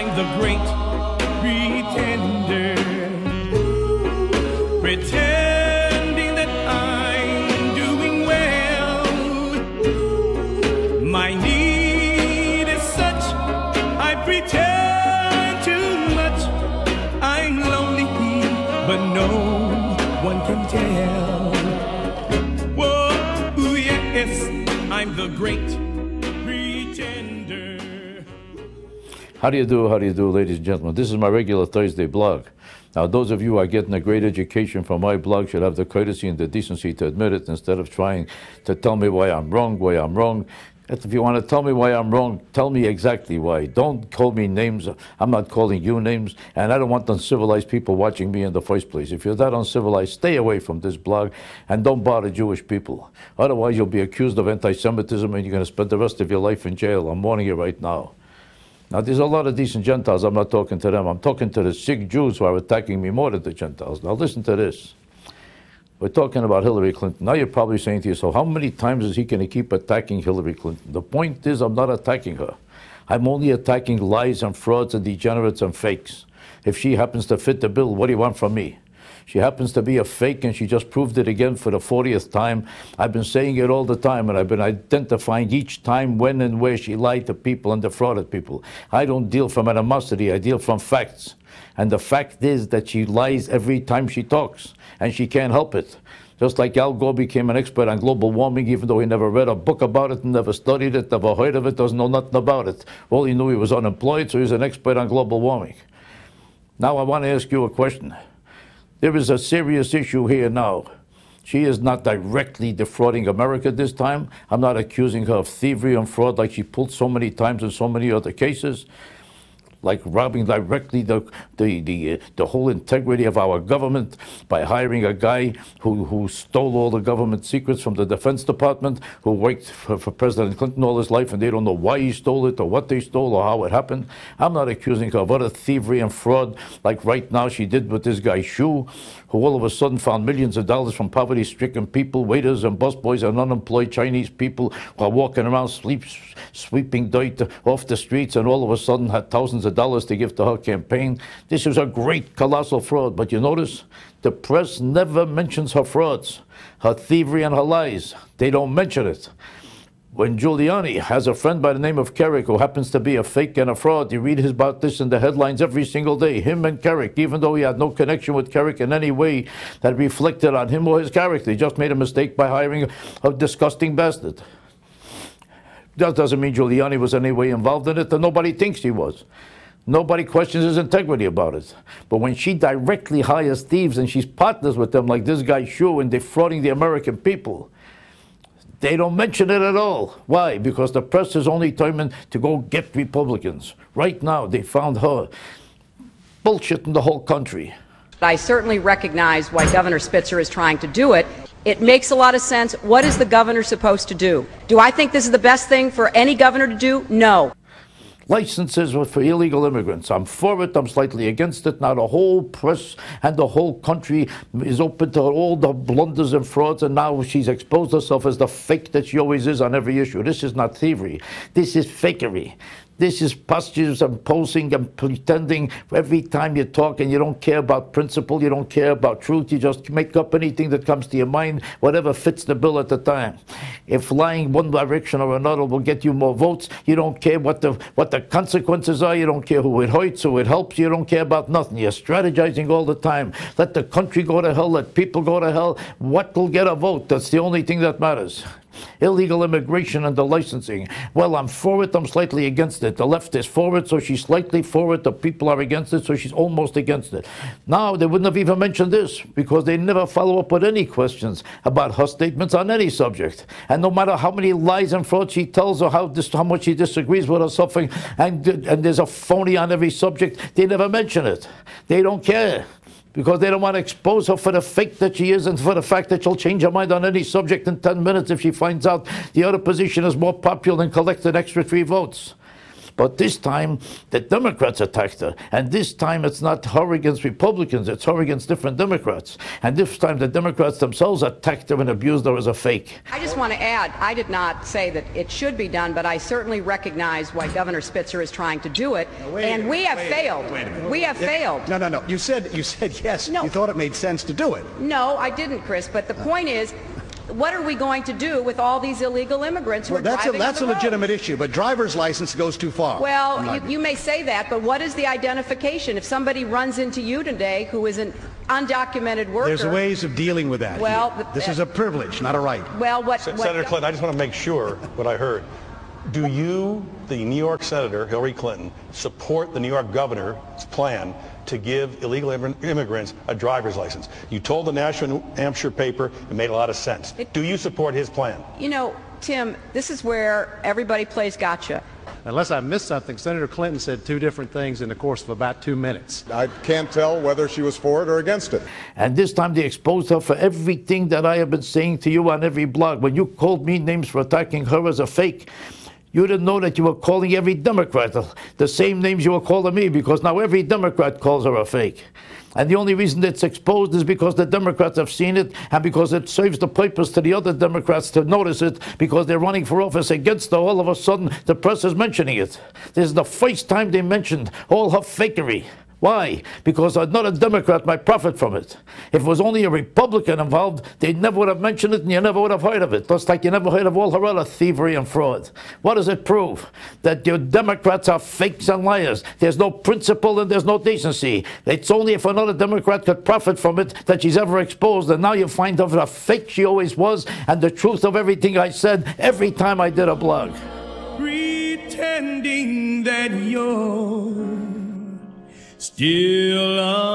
I'm the great pretender, pretending that I'm doing well. My need is such, I pretend too much. I'm lonely, but no one can tell. Whoa, yes, I'm the great pretender. How do you do, ladies and gentlemen? This is my regular Thursday blog. Now, those of you who are getting a great education from my blog should have the courtesy and the decency to admit it instead of trying to tell me why I'm wrong. If you want to tell me why I'm wrong, tell me exactly why. Don't call me names. I'm not calling you names, and I don't want uncivilized people watching me in the first place. If you're that uncivilized, stay away from this blog and don't bother Jewish people. Otherwise, you'll be accused of anti-Semitism and you're going to spend the rest of your life in jail. I'm warning you right now. Now, there's a lot of decent Gentiles. I'm not talking to them. I'm talking to the sick Jews who are attacking me more than the Gentiles. Now, listen to this. We're talking about Hillary Clinton. Now, you're probably saying to yourself, how many times is he going to keep attacking Hillary Clinton? The point is, I'm not attacking her. I'm only attacking lies and frauds and degenerates and fakes. If she happens to fit the bill, what do you want from me? She happens to be a fake, and she just proved it again for the 40th time. I've been saying it all the time, and I've been identifying each time when and where she lied to people and defrauded people. I don't deal from animosity. I deal from facts. And the fact is that she lies every time she talks, and she can't help it. Just like Al Gore became an expert on global warming, even though he never read a book about it, never studied it, never heard of it, doesn't know nothing about it. All he knew, he was unemployed, so he's an expert on global warming. Now I want to ask you a question. There is a serious issue here now. She is not directly defrauding America this time. I'm not accusing her of thievery and fraud like she pulled so many times in so many other cases, like robbing directly the whole integrity of our government by hiring a guy who stole all the government secrets from the Defense Department, who worked for President Clinton all his life, and they don't know why he stole it or what they stole or how it happened. I'm not accusing her of other thievery and fraud like right now she did with this guy Shu, who all of a sudden found millions of dollars from poverty-stricken people, waiters and busboys and unemployed Chinese people who are walking around sweeping dirt off the streets, and all of a sudden had thousands of dollars to give to her campaign. This is a great, colossal fraud. But you notice the press never mentions her frauds, her thievery and her lies. They don't mention it. When Giuliani has a friend by the name of Carrick who happens to be a fake and a fraud, you read about this in the headlines every single day. Him and Carrick, even though he had no connection with Carrick in any way that reflected on him or his character. He just made a mistake by hiring a disgusting bastard. That doesn't mean Giuliani was in any way involved in it, and nobody thinks he was. Nobody questions his integrity about it. But when she directly hires thieves and she's partners with them, like this guy Shu, in defrauding the American people, they don't mention it at all. Why? Because the press is only determined to go get Republicans. Right now, they found her bullshitting the whole country. I certainly recognize why Governor Spitzer is trying to do it. It makes a lot of sense. What is the governor supposed to do? Do I think this is the best thing for any governor to do? No. Licenses for illegal immigrants. I'm for it. I'm slightly against it. Now the whole press and the whole country is open to all the blunders and frauds, and now she's exposed herself as the fake that she always is on every issue. This is not thievery. This is fakery. This is postures and posing and pretending every time you talk, and you don't care about principle, you don't care about truth, you just make up anything that comes to your mind, whatever fits the bill at the time. If lying one direction or another will get you more votes, you don't care what the consequences are, you don't care who it hurts, who it helps, you don't care about nothing. You're strategizing all the time. Let the country go to hell, let people go to hell. What will get a vote? That's the only thing that matters. Illegal immigration and the licensing. Well, I'm for it, I'm slightly against it. The left is for it, so she's slightly for it. The people are against it, so she's almost against it. Now, they wouldn't have even mentioned this because they never follow up with any questions about her statements on any subject. And no matter how many lies and frauds she tells or how much she disagrees with her suffering, and there's a phony on every subject, they never mention it. They don't care, because they don't want to expose her for the fake that she is and for the fact that she'll change her mind on any subject in 10 minutes if she finds out the other position is more popular and collects an extra 3 votes. But this time, the Democrats attacked her. And this time, it's not her against Republicans, it's her against different Democrats. And this time, the Democrats themselves attacked her and abused her as a fake. I just want to add, I did not say that it should be done, but I certainly recognize why Governor Spitzer is trying to do it. And we have failed. We have failed. No. You said yes. No. You thought it made sense to do it. No, I didn't, Chris. But the point is, what are we going to do with all these illegal immigrants who are driving on the road? That's a legitimate issue, but driver's license goes too far. Well, you may say that, but what is the identification? If somebody runs into you today who is an undocumented worker... There's ways of dealing with that. Well, this is a privilege, not a right. Well, Senator Clinton, I just want to make sure what I heard. Do you, the New York Senator, Hillary Clinton, support the New York governor's plan to give illegal immigrants a driver's license? You told the National New Hampshire paper it made a lot of sense. Do you support his plan? You know, Tim, this is where everybody plays gotcha. Unless I missed something, Senator Clinton said two different things in the course of about 2 minutes. I can't tell whether she was for it or against it. And this time they exposed her for everything that I have been saying to you on every blog. When you called me names for attacking her as a fake, you didn't know that you were calling every Democrat the same names you were calling me, because now every Democrat calls her a fake. And the only reason it's exposed is because the Democrats have seen it, and because it serves the purpose to the other Democrats to notice it, because they're running for office against her. All of a sudden, the press is mentioning it. This is the first time they mentioned all her fakery. Why? Because not a Democrat might profit from it. If it was only a Republican involved, they never would have mentioned it and you never would have heard of it. Just like you never heard of all her other thievery and fraud. What does it prove? That your Democrats are fakes and liars. There's no principle and there's no decency. It's only if another Democrat could profit from it that she's ever exposed. And now you find out a fake she always was, and the truth of everything I said every time I did a blog. Pretending that you're still on.